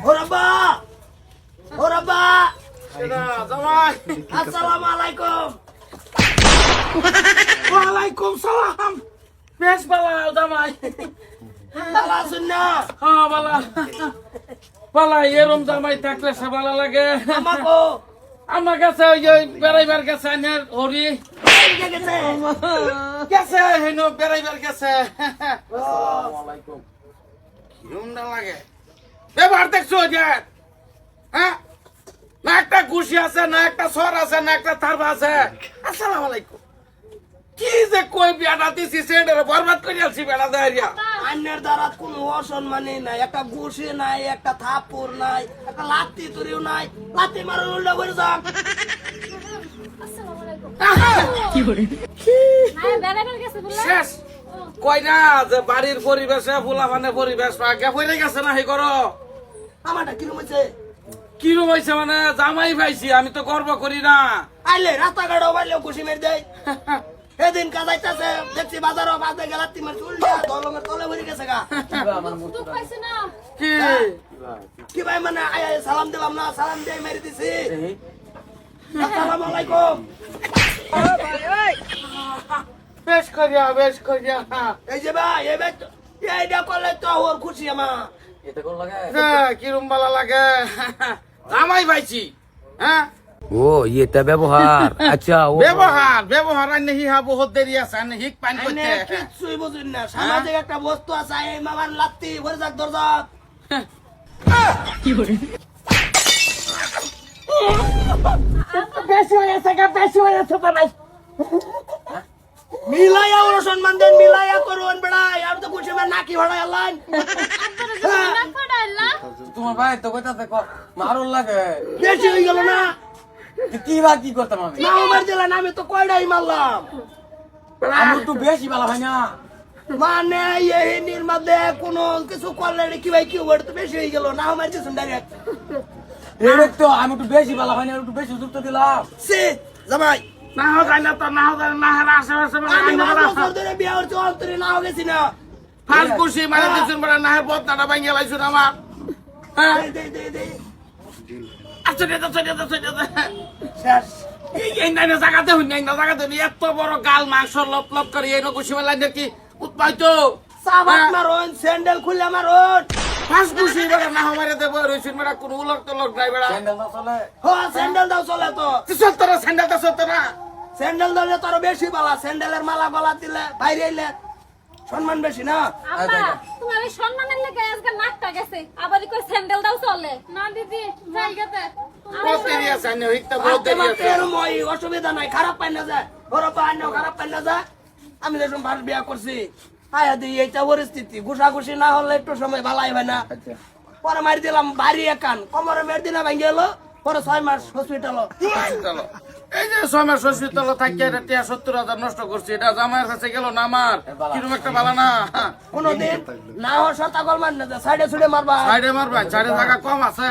ও রাব্বা, ও রাব্বা, জামাই আসসালামু আলাইকুম। ওয়ালাইকুম সালাম। বেশ বালা জামাই। ভালো আছেন না? হ্যাঁ বালা বালা, এরম জামাই থাকলে সে ভালো লাগে। আমাকে আমার কাছে ওই যে বেড়াইবার গেছে আনের হরি গেছে। গেছে হেন বেড়াইবার গেছে। কিরম না লাগে এবার দেখছো যে হ্যাঁ, না একটা ঘুষি আছে, না একটা সর আছে, না একটা থারবা আছে। আসসালামু আলাইকুম। কি যে কই বেড়া দিছি সেটারে বরবাদ করে আছি বেড়া দেয়া। আন্যের দ্বারা কোনো অসম্মানই নাই, একটা ঘুষি নাই, একটা থাপ্পড় নাই, একটা লাত্তি তুরিও নাই। লাত্তি মারো উল্টা করে যান। শেষ কই না যে বাড়ির পরিবেশে ফুলা মানে পরিবেশ আগে পড়ে গেছে না হে করো। আমারটা কিরম হয়েছে? কিরম হয়েছে মানে জামাই পাইছি, আমি তো গর্ব করি না। আইলে রাস্তাঘাট বাইলেও ঘুষি মেরে দেয়। সেদিন কাজাইতেছে দেখছি বাজারও বাজে গেল, লাত্তি মারছি উল্টা দলমের তলে ভরে গেছে গা। কি কি ভাই মানে আয় আয় সালাম দিলাম না, সালাম দিয়ে মেরে দিছি। আসসালামু আলাইকুম। বেশ করিয়া বেশ করিয়া। এই যে ভাই এই ভাই এইটা করলে তো ওর খুশি আমার। হ্যাঁ, কিরম ভালো লাগে জামাই পাইছি। হ্যাঁ ও ये तो व्यवहार अच्छा वो ব্যবহার ব্যবহার আনে হিহা বহুত দেরি আছে, আনে হিক পান এনে করতে। কিচ্ছুই বুঝুন না, সামাজিক একটা বস্তু আছে, এই মামার লাত্তি ভরে যাক দরজা। বেশি হয়েছে গা, বেশি হয়েছে তো নাই। মিলাইয়া ওর সম্মান দেন, মিলাইয়া করুন বেড়াই। আমি তো খুশি আমার নাকি ভাড়াই আল্লাহ। তোমার ভাই তো কইতা দেখো মারুল লাগে বেশি হয়ে গেল না? কি বা কি করতাম আমি না মার দিলেন, আমি তো কয়টাই মারলাম। আমি একটু বেশি ভালো ভাই না মানে এই মধ্যে কোনো কিছু করলে কি ভাই কি ওটা তো বেশি হয়ে গেল। না আমার দিয়েছেন ডাইরেক্ট। এর তো আমি একটু বেশি ভালো ভাই না একটু বেশি যুক্ত দিলাম সে জামাই না হোক না তো না হোক না হার আশেপাশে আমি 9 বছর ধরে বিয়ে করছি, অন্তরে না গেছি না। ফার্স্ট খুশি মানে দিছুন বড় না হার বদনাটা ভাঙিয়ে লাইছুন আমার। হ্যাঁ দে দে দে আচ্ছা দে দে দে দে। শেষ। এই নাই না জায়গাতে হই নাই না জায়গাতে এত বড় গাল মাংস লপ লপ করে এই খুশি মেলাই দেখি উৎপাইতো সাবাত মারুন, স্যান্ডেল খুলে মারুন। ফার্স্ট খুশি বড় না আমারে দেব রইছুন বড় কোন উলক তলক ড্রাইভার স্যান্ডেল না চলে হ্যাঁ স্যান্ডেল দাও চলে তো। তুই তোরা স্যান্ডেলটা সত্য না। স্যান্ডেল দিলে তোর বেশি বালা, স্যান্ডেলের মালা গলা দিলে বাইরে এলে সম্মান বেশি না। আব্বা তোমার এই সম্মানের লেগে আজকে নাকটা গেছে, আবার কই স্যান্ডেল দাও চলে না দিদি জায়গাতে। বহুত দেরি আছে আনে হইতা বহুত দেরি আছে। এরকম ওই অসুবিধা নাই, খারাপ পাই না যায় ওরা পাই খারাপ পাই না যায়। আমি যখন ভার বিয়া করছি আয়া দিই এইটা পরিস্থিতি, ঘুষাঘুষি না হলে একটু সময় ভালাই হয় না। পরে মারি দিলাম ভারী একান, কোমরে মেরে দিনা ভেঙে গেলো। পরে 6 মাস হসপিটাল। চলো এই যে সময় হসপিটাল থাকিয়া এটা 70,000 নষ্ট করছি, এটা জামাইয়ের কাছে গেল না আমার কিরকম একটা ভালো না। কোনদিন না হওয়ার সাথে গল মার না যায়, সাইডে ছুড়ে মারবা। সাইডে মারবেন, সাইডে জায়গা কম আছে।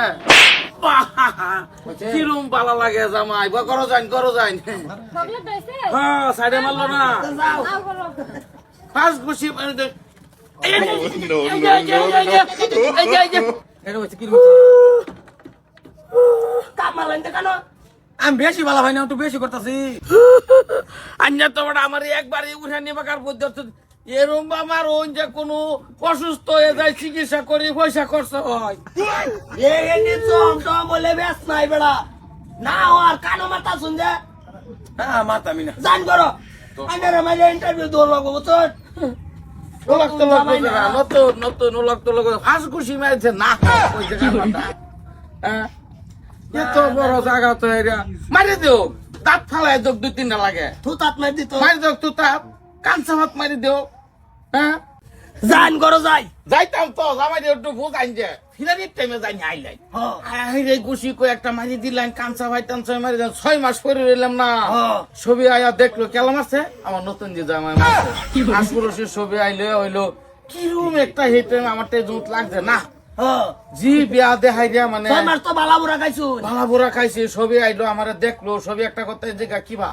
কিরম ভালো লাগে জামাই, করো যাইন করো যাইন। চকলেট হইছে হ্যাঁ সাইডে মারলো না যাও আও করো। ফার্স্ট খুশি এটা হচ্ছে কি কামালেন কেন? আমি বেশি ভালো ভাই না একটু বেশি করতেছি আন্যা তো আমার একবারই উঠে নিবাকার পদ্ধতি এরম আমার ওই যে কোনো অসুস্থ হয়ে যায় চিকিৎসা করি পয়সা খরচ হয়। এনে চম চম বলে ব্যস্ত নাই বেড়া। না হওয়ার কানো মাথা শুনছে হ্যাঁ মারতামি না জান করো। আন্ডারে মাঝে ইন্টারভিউ দৌড় লাগবো বুঝছো? ওলক তো লোক নতুন নতুন ওলক তো লোক ফার্স্ট খুশি মারছে না ওই জায়গাটা। হ্যাঁ এত বড় জায়গা তো এরিয়া মারি দিও, দাঁত ফালাই দোক 2-3টা লাগে থুতাত মার দিত। মারি দোক তুই তাপ কাঞ্চা ভাত মারি দিও। হ্যাঁ জান করো যাই। যাইতাম তো জামাই একটু বুঝাইন যে ফিরানির টাইমে যাইনি আইলাই রে গুছি কই একটা মারি দিলাম কাঞ্চা ভাই টাঞ্চা মারি দিলাম 6 মাস পরে রইলাম না। ছবি আয়া দেখলো কেলাম আছে আমার নতুন যে জামাই মারছে আশপুরসের ছবি আইলে হইলো কিরম একটা হেটে আমার তে জুত লাগছে না। জি বিয়া দেখাই দিয়া মানে 6 মাস তো বালা বুড়া খাইছু। ভালা বুড়া খাইছে ছবি আইলো আমারে দেখলো ছবি একটা কথা জিগা কিবা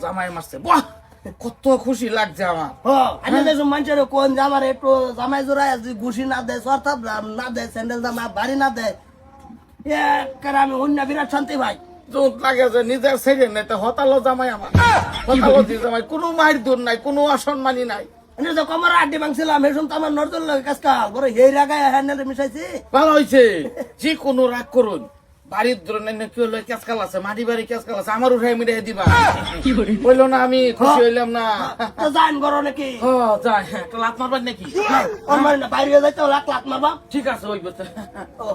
জামাই মারছে বাহ কত খুশি লাগছে আমার। আমি দেখুন মানুষের কোন জামার একটু জামাই জোড়ায় ঘুষি না দেয় সরতাপ না দেয় স্যান্ডেল জামা বাড়ি না দেয় আমি অন্য বিরাট শান্তি ভাই। চোখ লাগে যে নিজের ছেড়ে নেই তো হতালো জামাই আমার, হতালো জামাই, কোনো মায়ের দূর নাই, কোনো অসম্মানী নাই। আমি তো কমর আড্ডি ভাঙছিলাম এই শুনতো আমার নজর লাগে কাজকাল বড় হেই রাগায় হ্যান্ডেল মিশাইছি। ভালো হয়েছে, যে কোনো রাগ করুন, বাড়ির ধরনের কি হলো কেসকাল আছে, মাটি বাড়ি কেসকাল আছে, আমার উঠাই মিটাই দিবা বললো না, আমি খুশি হইলাম না। তো জান করো নাকি ও যাই, একটা লাত মারবেন নাকি? ওর মানে বাইরে যাইতে লাখ লাখ মারবা। ঠিক আছে ওই কথা। ও